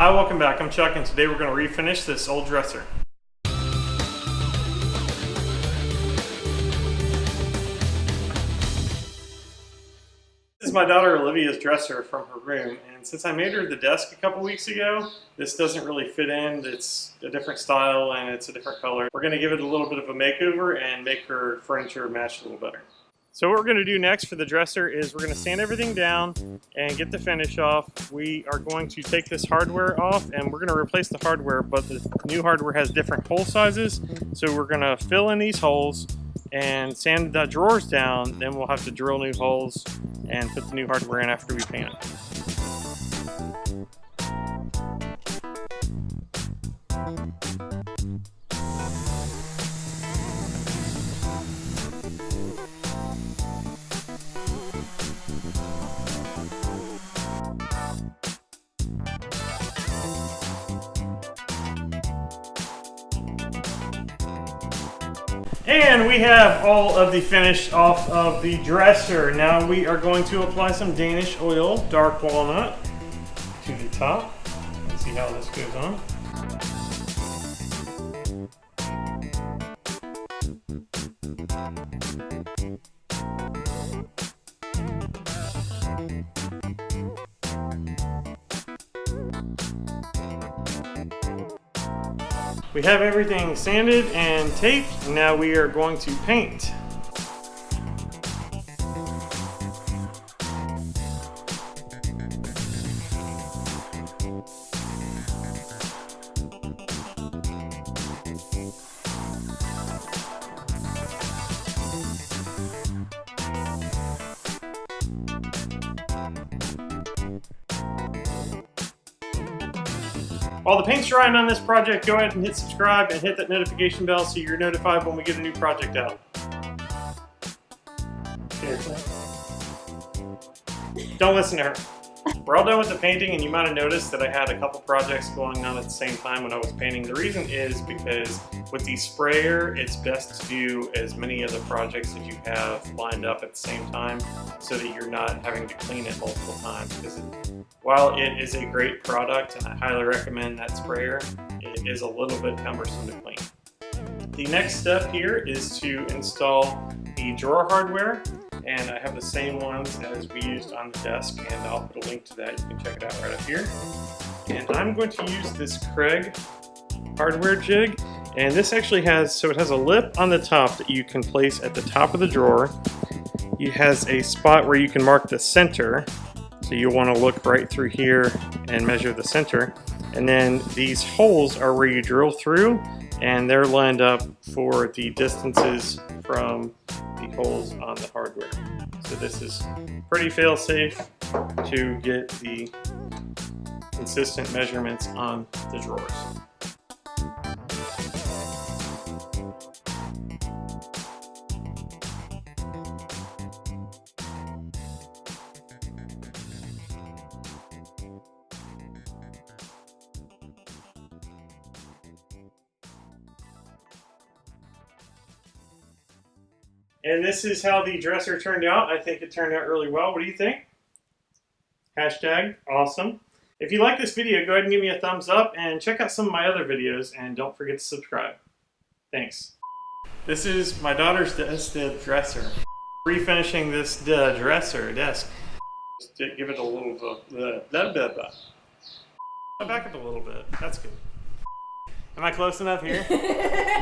Hi, welcome back. I'm Chuck, and today we're going to refinish this old dresser. This is my daughter Olivia's dresser from her room, and since I made her the desk a couple weeks ago, this doesn't really fit in. It's a different style and it's a different color. We're going to give it a little bit of a makeover and make her furniture match a little better. So what we're going to do next for the dresser is we're going to sand everything down and get the finish off. We are going to take this hardware off and we're going to replace the hardware, but the new hardware has different hole sizes. So we're going to fill in these holes and sand the drawers down. Then we'll have to drill new holes and put the new hardware in after we paint it. And we have all of the finish off of the dresser. Now we are going to apply some Danish oil, dark walnut, to the top. Let's see how this goes on. We have everything sanded and taped. Now we are going to paint. While the paint's drying on this project, go ahead and hit subscribe and hit that notification bell so you're notified when we get a new project out. Seriously. Don't listen to her. We're all done with the painting, and you might have noticed that I had a couple projects going on at the same time when I was painting. The reason is because with the sprayer, it's best to do as many of the projects that you have lined up at the same time so that you're not having to clean it multiple times. Because while it is a great product, and I highly recommend that sprayer, it is a little bit cumbersome to clean. The next step here is to install the drawer hardware. And I have the same ones as we used on the desk, and I'll put a link to that. You can check it out right up here. And I'm going to use this Kreg hardware jig. And this actually has, it has a lip on the top that you can place at the top of the drawer. It has a spot where you can mark the center. So you'll want to look right through here and measure the center. And then these holes are where you drill through, and they're lined up for the distances from the holes on the hardware. So this is pretty fail-safe to get the consistent measurements on the drawers. And this is how the dresser turned out. I think it turned out really well. What do you think? Hashtag awesome. If you like this video, go ahead and give me a thumbs up and check out some of my other videos, and don't forget to subscribe. Thanks. This is my daughter's dresser. Refinishing this dresser desk. Just give it a little back up a little bit. That's good. Am I close enough here?